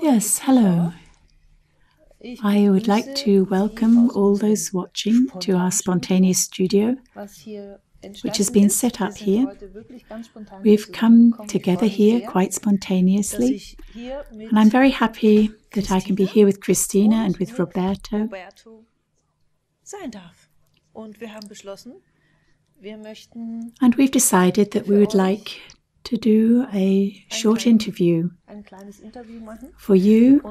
Yes, hello. I would like to welcome all those watching to our spontaneous studio, which has been set up here. We've come together here quite spontaneously, and I'm very happy that I can be here with Christina and with Roberto. And we've decided that we would like to do a short interview for you,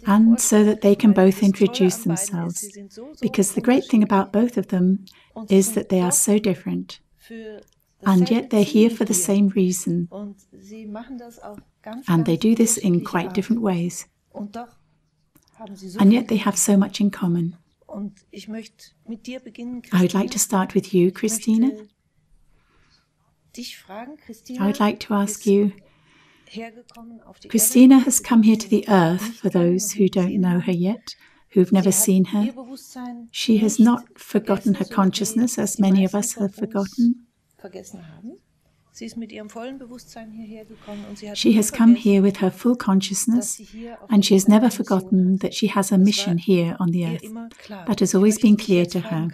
and so that they can both introduce themselves, because the great thing about both of them is that they are so different, and yet they're here for the same reason, and they do this in quite different ways, and yet they have so much in common. I would like to start with you, Christina. I would like to ask you, Christina has come here to the earth, for those who don't know her yet, who've never seen her. She has not forgotten her consciousness, as many of us have forgotten. She has come here with her full consciousness, and she has never forgotten that she has a mission here on the earth. That has always been clear to her.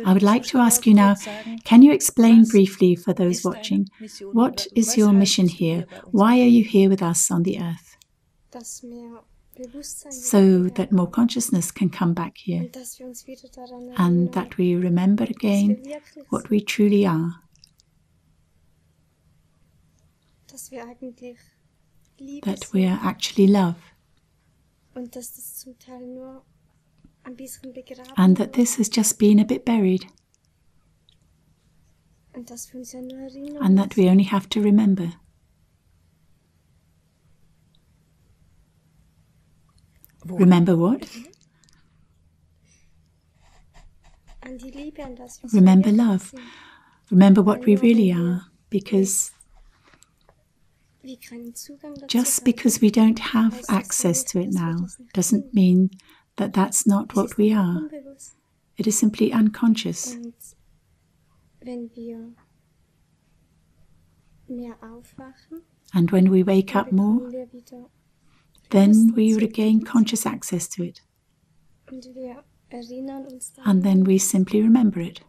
I would like to ask you now, can you explain briefly for those watching, what is your mission here? Why are you here with us on the earth? So that more consciousness can come back here, and that we remember again what we truly are. That we are actually love. And that this has just been a bit buried. And that we only have to remember. Remember what? Remember love. Remember what we really are. Because just because we don't have access to it now doesn't mean that that's not what we are. It is simply unconscious. And when we wake up more, then we regain conscious access to it. And then we simply remember it.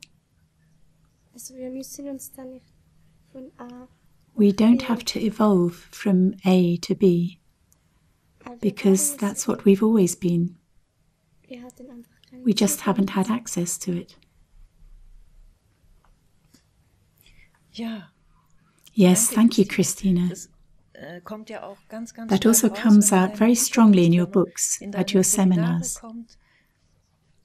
We don't have to evolve from A to B, because that's what we've always been. We just haven't had access to it. Yes, thank you, Christina. That also comes out very strongly in your books, at your seminars.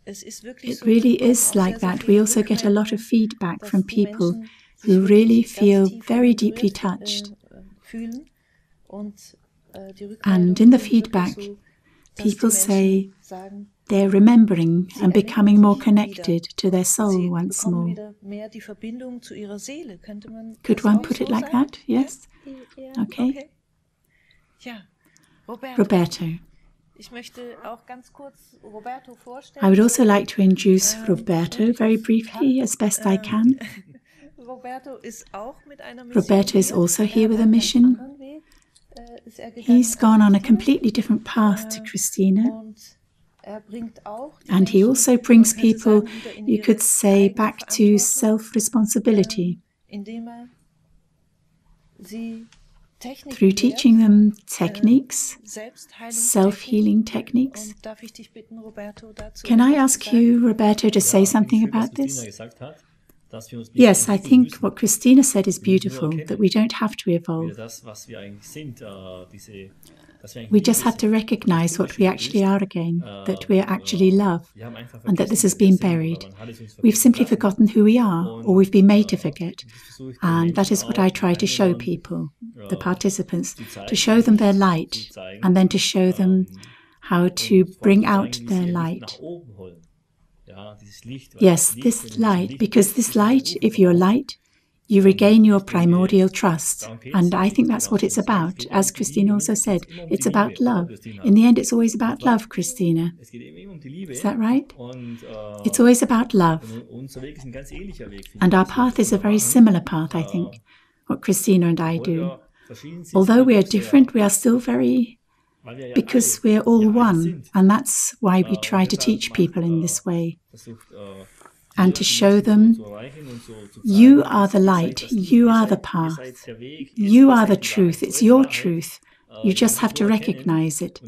It really is like that. We also get a lot of feedback from people who really feel very deeply touched. And in the feedback, people say they're remembering and becoming more connected to their soul once more. Could one put it like that? Yes? Okay. Roberto. I would also like to introduce Roberto very briefly, as best I can. Roberto is also here with a mission. He's gone on a completely different path to Christina. And he also brings people, you could say, back to self-responsibility through teaching them techniques, self-healing techniques. Can I ask you, Roberto, to say something about this? Yes, I think what Christina said is beautiful, that we don't have to evolve. We just have to recognize what we actually are again, that we are actually love, and that this has been buried. We've simply forgotten who we are, or we've been made to forget. And that is what I try to show people, the participants, to show them their light, and then to show them how to bring out their light. Yes, this light, because this light, if you're light, you regain your primordial trust. And I think that's what it's about. As Christina also said, it's about love. In the end, it's always about love, Christina. Is that right? It's always about love. And our path is a very similar path, I think, what Christina and I do. although we are different, we are still very, because we're all one. And that's why we try to teach people in this way. And to show them, you are the light, you are the path, you are the truth, it's your truth. You just have to recognize it.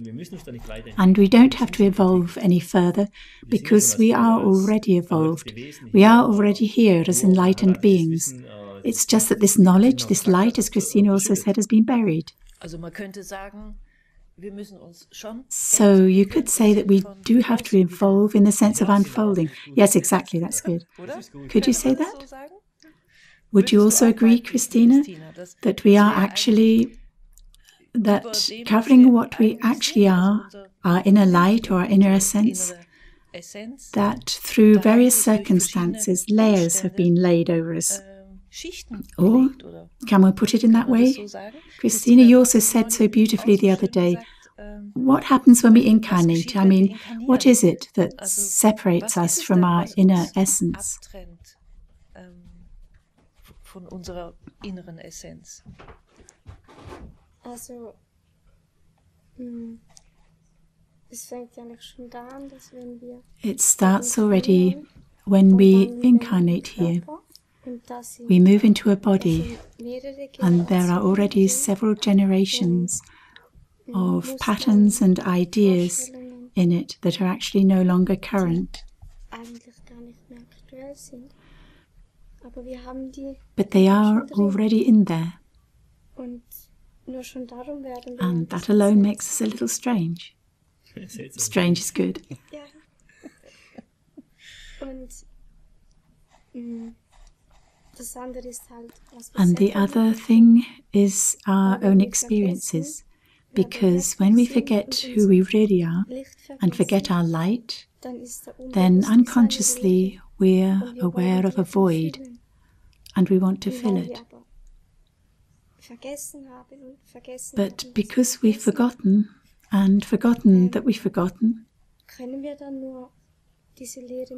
And we don't have to evolve any further because we are already evolved. We are already here as enlightened beings. It's just that this knowledge, this light, as Christina also said, has been buried. So you could say that we do have to evolve in the sense of unfolding. Yes, exactly, that's good. Could you say that? Would you also agree, Christina, that we are actually, that covering what we actually are, our inner light or our inner essence, that through various circumstances, layers have been laid over us? Or can we put it in that way? Christina, you also said so beautifully the other day, what happens when we incarnate? I mean, what is it that separates us from our inner essence? It starts already when we incarnate here. We move into a body, and there are already several generations of patterns and ideas in it that are actually no longer current. But they are already in there. And that alone makes us a little strange. Strange is good. And the other thing is our own experiences, because when we forget who we really are and forget our light, then unconsciously we're aware of a void and we want to fill it. But because we've forgotten and forgotten that we've forgotten,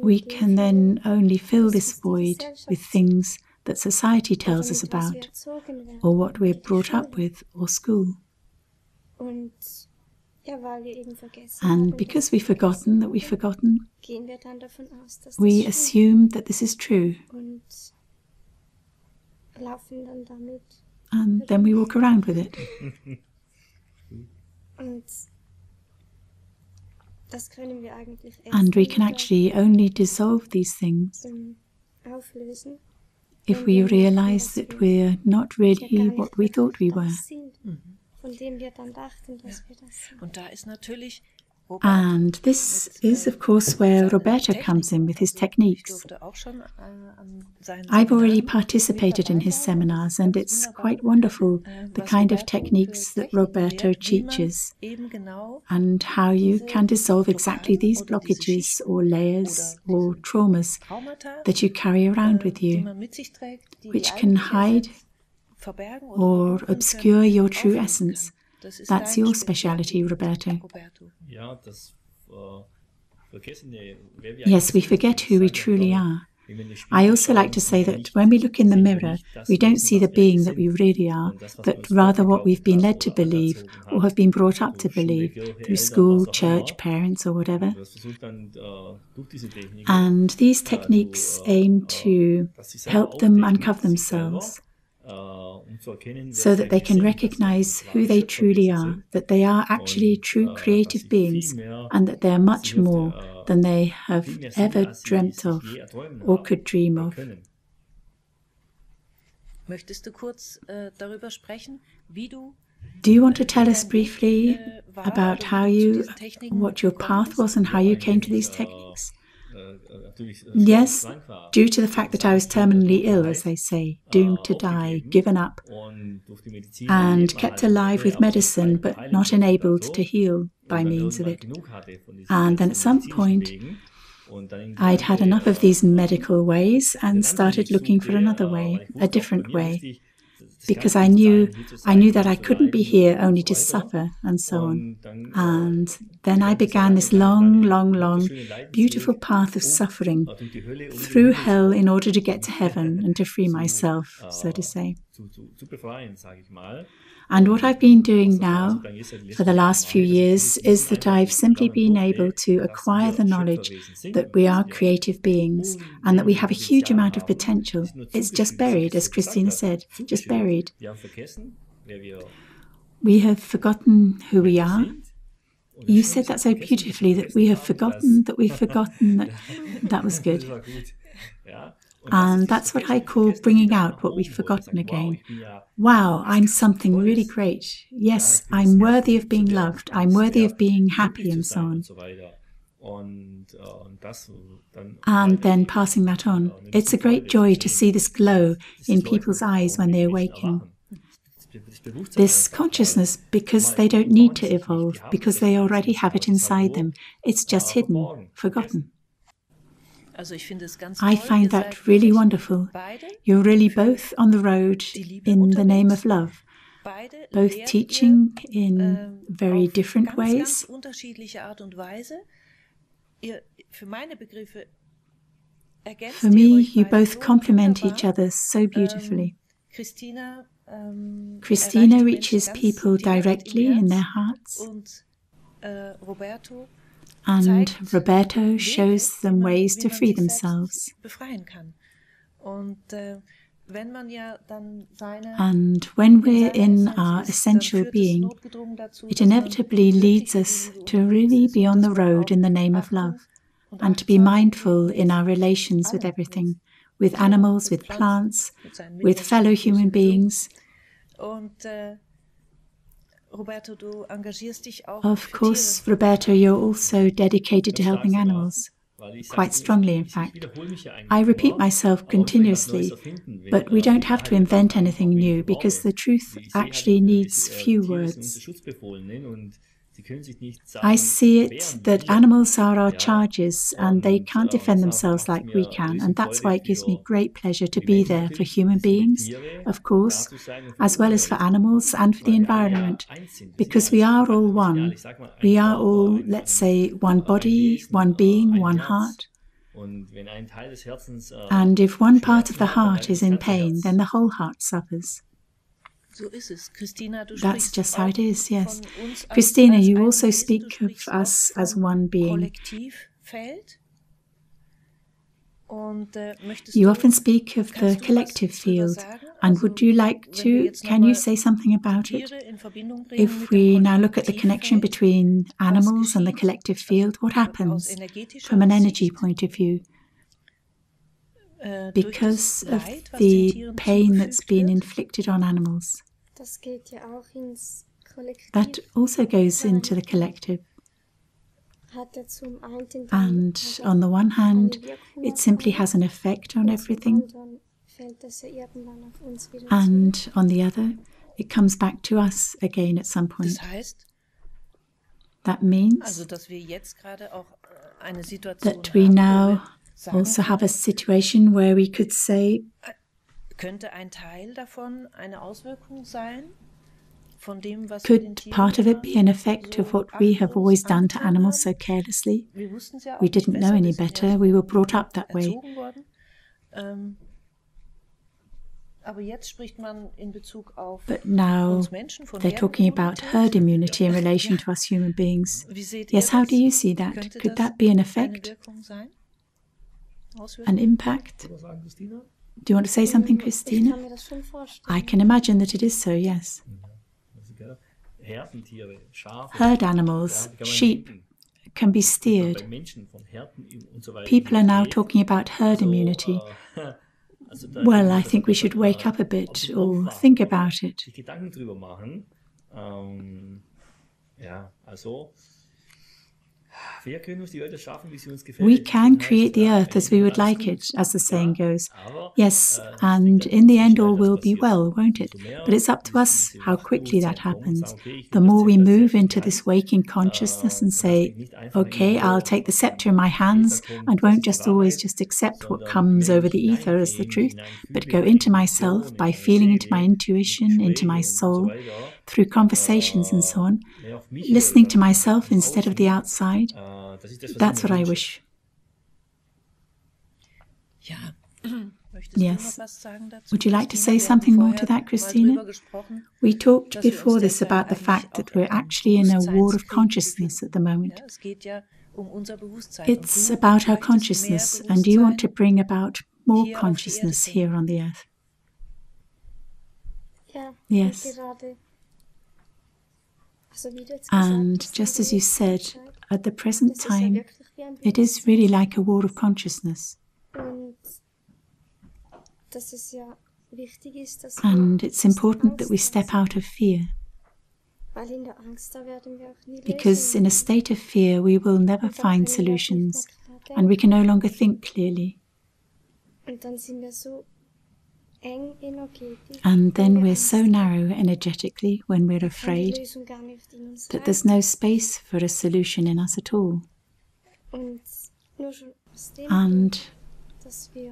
we can then only fill this void with things that society tells us about, or what we're brought up with, or school. And because we've forgotten that we've forgotten, we assume that this is true. And then we walk around with it. And we can actually only dissolve these things if we realize that we're not really what we thought we were. And this is, of course, where Roberto comes in with his techniques. I've already participated in his seminars, and it's quite wonderful, the kind of techniques that Roberto teaches, and how you can dissolve exactly these blockages or layers or traumas that you carry around with you, which can hide or obscure your true essence. That's your speciality, Roberto. Yes, we forget who we truly are. I also like to say that when we look in the mirror, we don't see the being that we really are, but rather what we've been led to believe or have been brought up to believe through school, church, parents, or whatever. And these techniques aim to help them uncover themselves, so that they can recognize who they truly are, that they are actually true creative beings, and that they are much more than they have ever dreamt of or could dream of. Do you want to tell us briefly about what your path was and how you came to these techniques? Yes, due to the fact that I was terminally ill, as they say, doomed to die, given up, and kept alive with medicine, but not enabled to heal by means of it. And then at some point, I'd had enough of these medical ways and started looking for another way, a different way, because I knew that I couldn't be here only to suffer and so on. And then I began this long, long, long, beautiful path of suffering through hell in order to get to heaven and to free myself, so to say. And what I've been doing now for the last few years is that I've simply been able to acquire the knowledge that we are creative beings and that we have a huge amount of potential. It's just buried, as Christina said, just buried. We have forgotten who we are. You said that so beautifully, that we have forgotten that we've forgotten that. That was good. And that's what I call bringing out what we've forgotten again. Wow, I'm something really great. Yes, I'm worthy of being loved. I'm worthy of being happy and so on. And then passing that on. It's a great joy to see this glow in people's eyes when they awaken. This consciousness, because they don't need to evolve, because they already have it inside them. It's just hidden, forgotten. I find that really wonderful. You're really both on the road in the name of love, both teaching in very different ways. For me, you both complement each other so beautifully. Christina reaches people directly in their hearts, and Roberto shows them ways to free themselves. And when we're in our essential being, it inevitably leads us to really be on the road in the name of love, and to be mindful in our relations with everything, with animals, with plants, with fellow human beings. Of course, Roberto, you're also dedicated to helping animals, quite strongly in fact. I repeat myself continuously, but we don't have to invent anything new, because the truth actually needs few words. I see it that animals are our charges and they can't defend themselves like we can, and that's why it gives me great pleasure to be there for human beings, of course, as well as for animals and for the environment, because we are all one. We are all, let's say, one body, one being, one heart. And if one part of the heart is in pain, then the whole heart suffers. That's just how it is, yes. Christina, you also speak of us as one being. You often speak of the collective field, and would you like to, can you say something about it? If we now look at the connection between animals and the collective field, what happens from an energy point of view? Because of the pain that's been inflicted on animals. That also goes into the collective. And on the one hand, it simply has an effect on everything. And on the other, it comes back to us again at some point. That means that we now also have a situation where we could say, could part of it be an effect of what we have always done to animals so carelessly? We didn't know any better. We were brought up that way. But now they're talking about herd immunity in relation to us human beings. Yes, how do you see that? Could that be an effect? An impact? Do you want to say something, Christina? I can imagine that it is so, yes. Herd animals, sheep, can be steered. People are now talking about herd immunity. Well, I think we should wake up a bit or think about it. We can create the earth as we would like it, as the saying goes. Yes, and in the end all will be well, won't it? But it's up to us how quickly that happens. The more we move into this waking consciousness and say, okay, I'll take the scepter in my hands and won't just always just accept what comes over the ether as the truth, but go into myself by feeling into my intuition, into my soul, through conversations and so on, listening to myself instead of the outside. That's what I wish. Yes. Would you like to say something more to that, Christina? We talked before this about the fact that we're actually in a war of consciousness at the moment. It's about our consciousness, and you want to bring about more consciousness here on the earth. Yes. And just as you said, at the present time, it is really like a war of consciousness. And it's important that we step out of fear. Because in a state of fear, we will never find solutions, and we can no longer think clearly. And then we're so narrow energetically when we're afraid that there's no space for a solution in us at all. And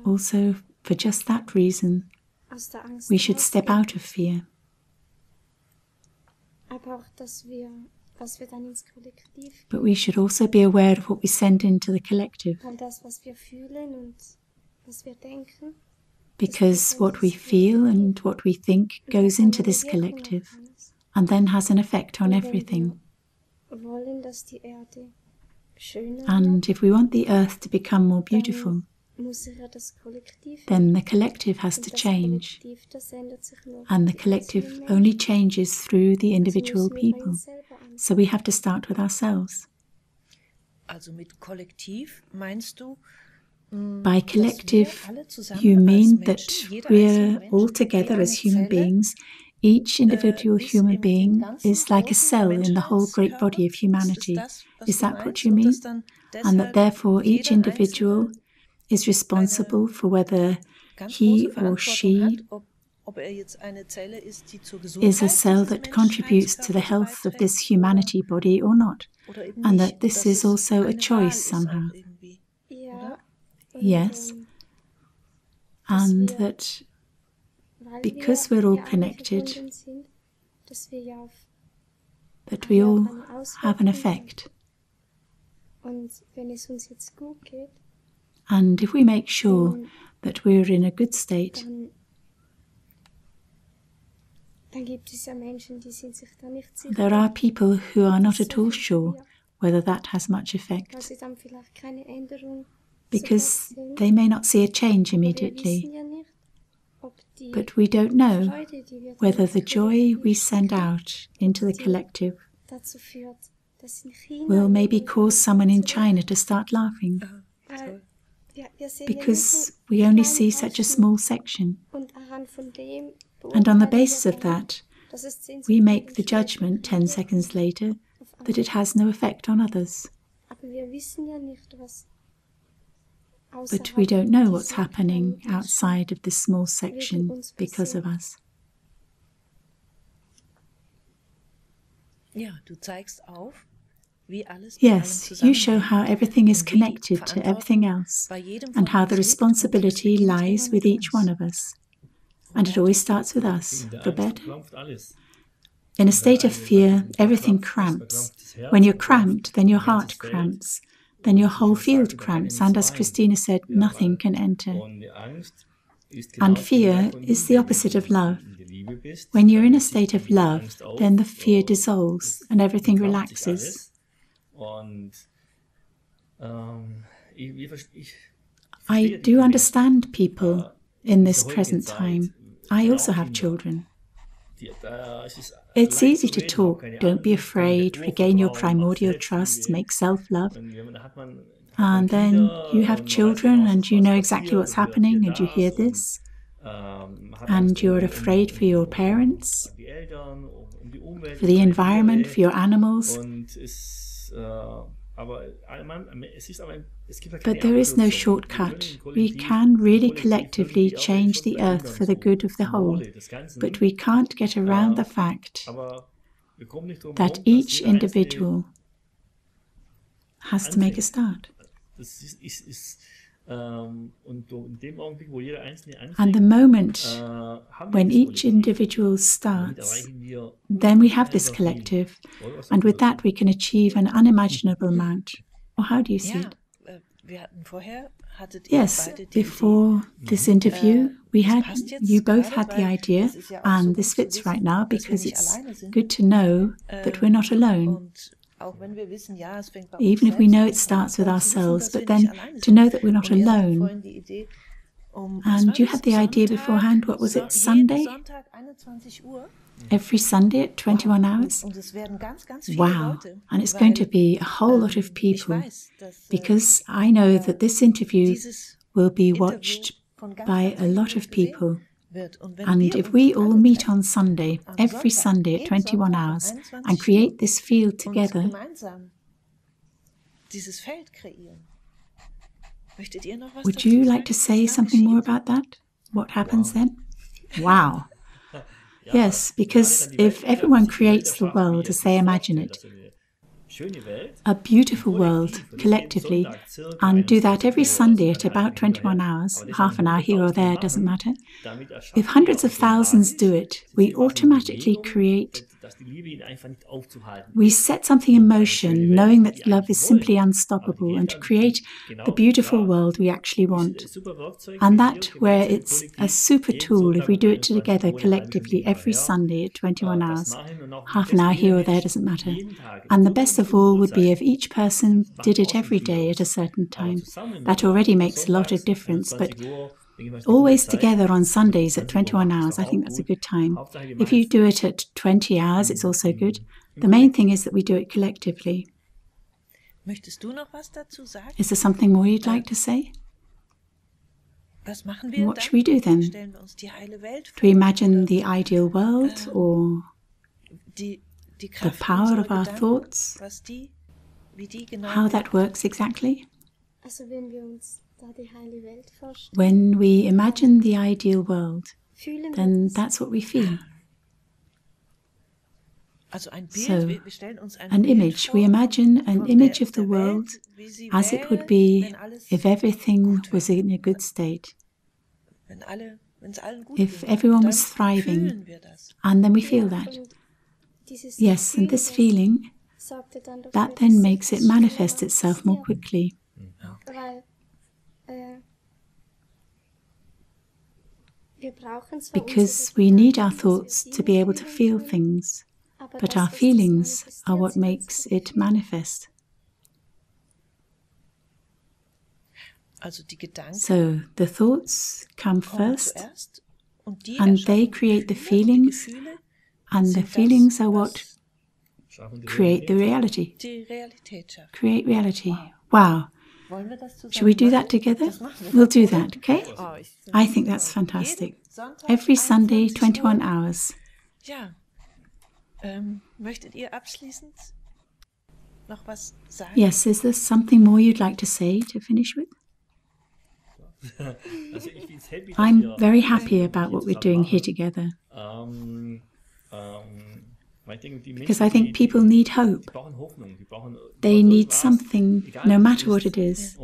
also, for just that reason, we should step out of fear. But we should also be aware of what we send into the collective. Because what we feel and what we think goes into this collective and then has an effect on everything. And if we want the earth to become more beautiful, then the collective has to change. And the collective only changes through the individual people. So we have to start with ourselves. By collective, you mean that we're all together as human beings. Each individual human being is like a cell in the whole great body of humanity. Is that what you mean? And that therefore each individual is responsible for whether he or she is a cell that contributes to the health of this humanity body or not. And that this is also a choice somehow. Yes, and that because we're all connected, that we all have an effect. And if we make sure that we're in a good state, there are people who are not at all sure whether that has much effect, because they may not see a change immediately. But we don't know whether the joy we send out into the collective will maybe cause someone in China to start laughing. Because we only see such a small section. And on the basis of that, we make the judgment 10 seconds later that it has no effect on others. But we don't know what's happening outside of this small section because of us. Yes, you show how everything is connected to everything else and how the responsibility lies with each one of us. And it always starts with us, Roberto. In a state of fear, everything cramps. When you're cramped, then your heart cramps. Then your whole field cramps, and as Christina said, nothing can enter. And fear is the opposite of love. When you're in a state of love, then the fear dissolves and everything relaxes. I do understand people in this present time. I also have children. It's easy to talk, don't be afraid, regain your primordial trust, make self-love. And then you have children and you know exactly what's happening and you hear this. And you're afraid for your parents, for the environment, for your animals. But there is no shortcut. We can really collectively change the earth for the good of the whole. But we can't get around the fact that each individual has to make a start. And the moment when each individual starts, then we have this collective, and with that we can achieve an unimaginable amount. Or how do you see it? Yes, before this interview, you both had the idea, and this fits right now because it's good to know that we're not alone. Even if we know it starts with ourselves, but then to know that we're not alone. And you had the idea beforehand, what was it, Sunday? Every Sunday at 21 hours? Wow, and it's going to be a whole lot of people, because I know that this interview will be watched by a lot of people. And if we all meet on Sunday, every Sunday at 21 hours, and create this field together, would you like to say something more about that? What happens then? Wow. Yes, because if everyone creates the world as they imagine it, a beautiful world collectively, and do that every Sunday at about 21 hours, half an hour here or there, doesn't matter. If hundreds of thousands do it, we automatically we set something in motion, knowing that love is simply unstoppable, and to create the beautiful world we actually want. And that where it's a super tool if we do it together collectively every Sunday at 21 hours, half an hour here or there, doesn't matter. And the best of all would be if each person did it every day at a certain time. That already makes a lot of difference, but always together on Sundays at 21 hours, I think that's a good time. If you do it at 20 hours, it's also good. The main thing is that we do it collectively. Is there something more you'd like to say? What should we do then? Do we imagine the ideal world, or the power of our thoughts? How that works exactly? When we imagine the ideal world, then that's what we feel. So, an image. We imagine an image of the world as it would be if everything was in a good state. If everyone was thriving, and then we feel that. Yes, and this feeling, that then makes it manifest itself more quickly. Because we need our thoughts to be able to feel things, but our feelings are what makes it manifest. So the thoughts come first, and they create the feelings, and the feelings are what create the reality. Create reality. Wow. Should we do that together? We'll do that, okay? I think that's fantastic. Every Sunday, 21 hours. Yes, is there something more you'd like to say to finish with? I'm very happy about what we're doing here together. Because I think people need hope. They need something, no matter what it is.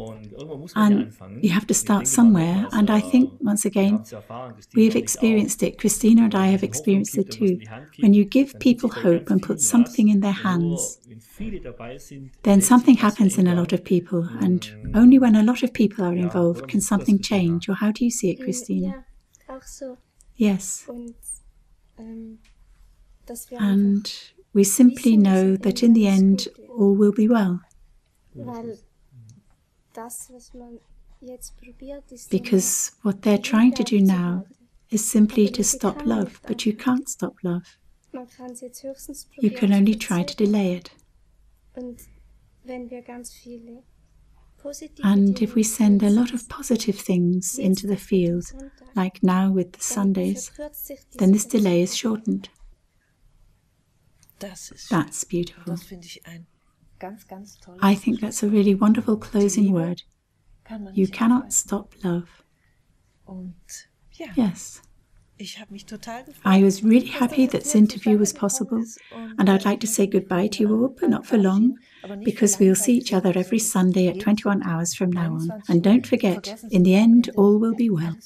And you have to start somewhere. And I think, once again, we've experienced it. Christina and I have experienced it too. When you give people hope and put something in their hands, then something happens in a lot of people. And only when a lot of people are involved can something change. Or how do you see it, Christina? Yes. And we simply know that in the end, all will be well. Because what they're trying to do now is simply to stop love, but you can't stop love. You can only try to delay it. And if we send a lot of positive things into the field, like now with the Sundays, then this delay is shortened. That's beautiful. I think that's a really wonderful closing word. You cannot stop love. Yes. I was really happy that this interview was possible, and I'd like to say goodbye to you all, but not for long, because we'll see each other every Sunday at 21 hours from now on. And don't forget, in the end, all will be well.